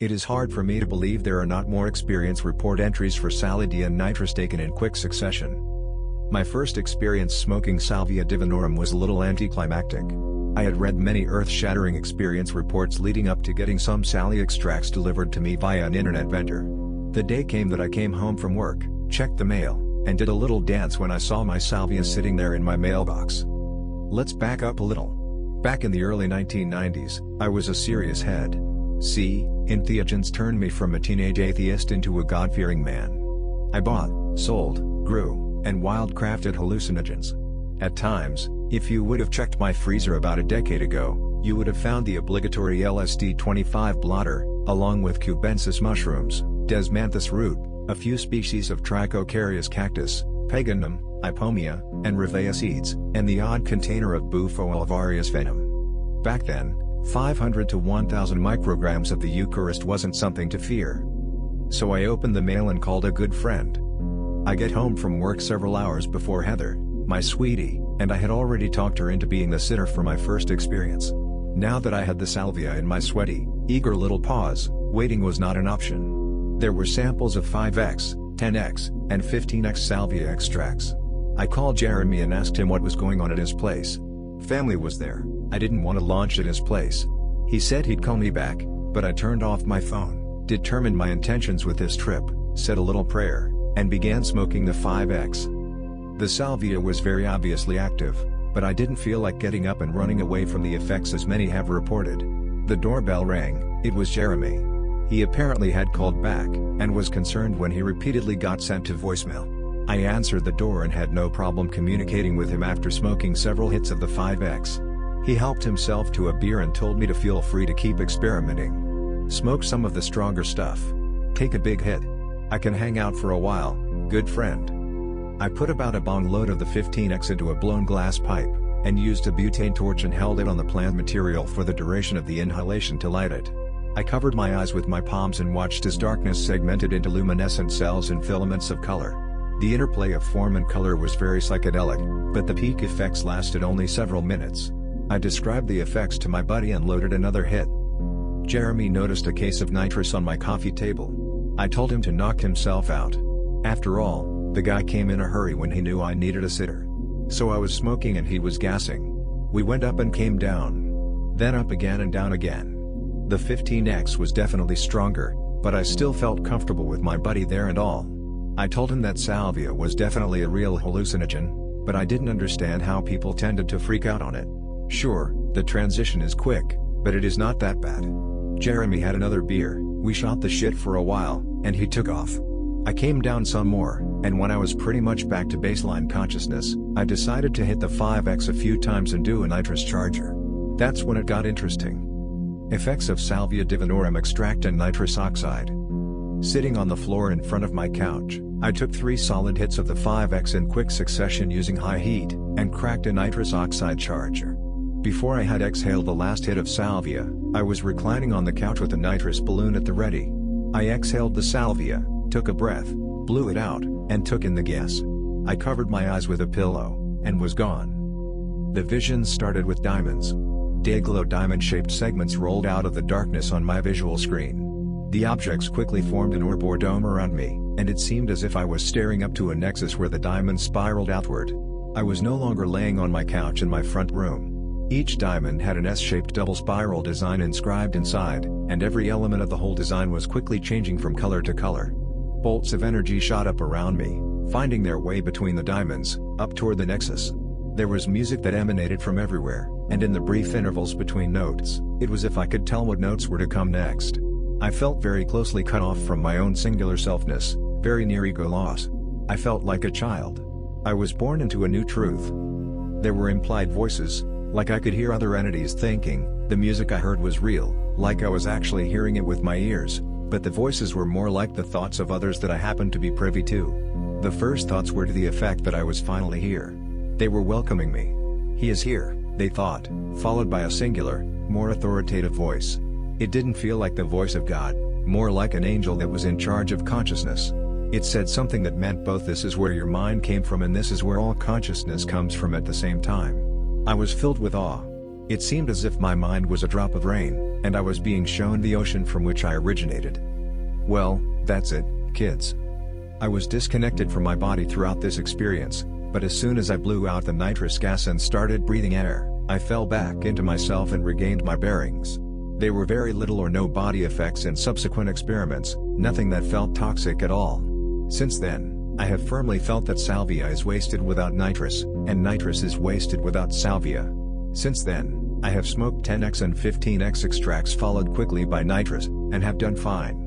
It is hard for me to believe there are not more experience report entries for Salvia nitrous taken in quick succession. My first experience smoking Salvia Divinorum was a little anticlimactic. I had read many earth-shattering experience reports leading up to getting some Salvia extracts delivered to me via an internet vendor. The day came that I came home from work, checked the mail, and did a little dance when I saw my Salvia sitting there in my mailbox. Let's back up a little. Back in the early 1990s, I was a serious head. Entheogens turned me from a teenage atheist into a God-fearing man. I bought, sold, grew, and wildcrafted hallucinogens. At times, if you would have checked my freezer about a decade ago, you would have found the obligatory LSD-25 blotter, along with cubensis mushrooms, desmanthus root, a few species of Trichocareous cactus, paganum, ipomia, and reveia seeds, and the odd container of Bufo alvarius venom. Back then, 500 to 1000 micrograms of the Eucharist wasn't something to fear. So I opened the mail and called a good friend. I get home from work several hours before Heather, my sweetie, and I had already talked her into being the sitter for my first experience. Now that I had the salvia in my sweaty, eager little paws, waiting was not an option. There were samples of 5x, 10x, and 15x salvia extracts. I called Jeremy and asked him what was going on at his place. Family was there. I didn't want to launch at his place. He said he'd call me back, but I turned off my phone, determined my intentions with this trip, said a little prayer, and began smoking the 5x. The salvia was very obviously active, but I didn't feel like getting up and running away from the effects as many have reported. The doorbell rang. It was Jeremy. He apparently had called back, and was concerned when he repeatedly got sent to voicemail. I answered the door and had no problem communicating with him after smoking several hits of the 5x. He helped himself to a beer and told me to feel free to keep experimenting. Smoke some of the stronger stuff. Take a big hit. I can hang out for a while, good friend. I put about a bong load of the 15x into a blown glass pipe, and used a butane torch and held it on the plant material for the duration of the inhalation to light it. I covered my eyes with my palms and watched as darkness segmented into luminescent cells and filaments of color. The interplay of form and color was very psychedelic, but the peak effects lasted only several minutes. I described the effects to my buddy and loaded another hit. Jeremy noticed a case of nitrous on my coffee table. I told him to knock himself out. After all, the guy came in a hurry when he knew I needed a sitter. So I was smoking and he was gassing. We went up and came down. Then up again and down again. The 15x was definitely stronger, but I still felt comfortable with my buddy there and all. I told him that salvia was definitely a real hallucinogen, but I didn't understand how people tended to freak out on it. Sure, the transition is quick, but it is not that bad. Jeremy had another beer, we shot the shit for a while, and he took off. I came down some more, and when I was pretty much back to baseline consciousness, I decided to hit the 5x a few times and do a nitrous charger. That's when it got interesting. Effects of Salvia Divinorum extract and nitrous oxide. Sitting on the floor in front of my couch, I took 3 solid hits of the 5x in quick succession using high heat, and cracked a nitrous oxide charger. Before I had exhaled the last hit of salvia, I was reclining on the couch with a nitrous balloon at the ready. I exhaled the salvia, took a breath, blew it out, and took in the gas. I covered my eyes with a pillow, and was gone. The visions started with diamonds. Day-glow diamond-shaped segments rolled out of the darkness on my visual screen. The objects quickly formed an orb or dome around me, and it seemed as if I was staring up to a nexus where the diamonds spiraled outward. I was no longer laying on my couch in my front room. Each diamond had an S-shaped double spiral design inscribed inside, and every element of the whole design was quickly changing from color to color. Bolts of energy shot up around me, finding their way between the diamonds, up toward the nexus. There was music that emanated from everywhere, and in the brief intervals between notes, it was as if I could tell what notes were to come next. I felt very closely cut off from my own singular selfness, very near ego loss. I felt like a child. I was born into a new truth. There were implied voices, like I could hear other entities thinking. The music I heard was real, like I was actually hearing it with my ears, but the voices were more like the thoughts of others that I happened to be privy to. The first thoughts were to the effect that I was finally here. They were welcoming me. He is here, they thought, followed by a singular, more authoritative voice. It didn't feel like the voice of God, more like an angel that was in charge of consciousness. It said something that meant both this is where your mind came from and this is where all consciousness comes from at the same time. I was filled with awe. It seemed as if my mind was a drop of rain, and I was being shown the ocean from which I originated. Well, that's it, kids. I was disconnected from my body throughout this experience, but as soon as I blew out the nitrous gas and started breathing air, I fell back into myself and regained my bearings. There were very little or no body effects in subsequent experiments, nothing that felt toxic at all. Since then, I have firmly felt that salvia is wasted without nitrous, and nitrous is wasted without salvia. Since then, I have smoked 10x and 15x extracts followed quickly by nitrous, and have done fine.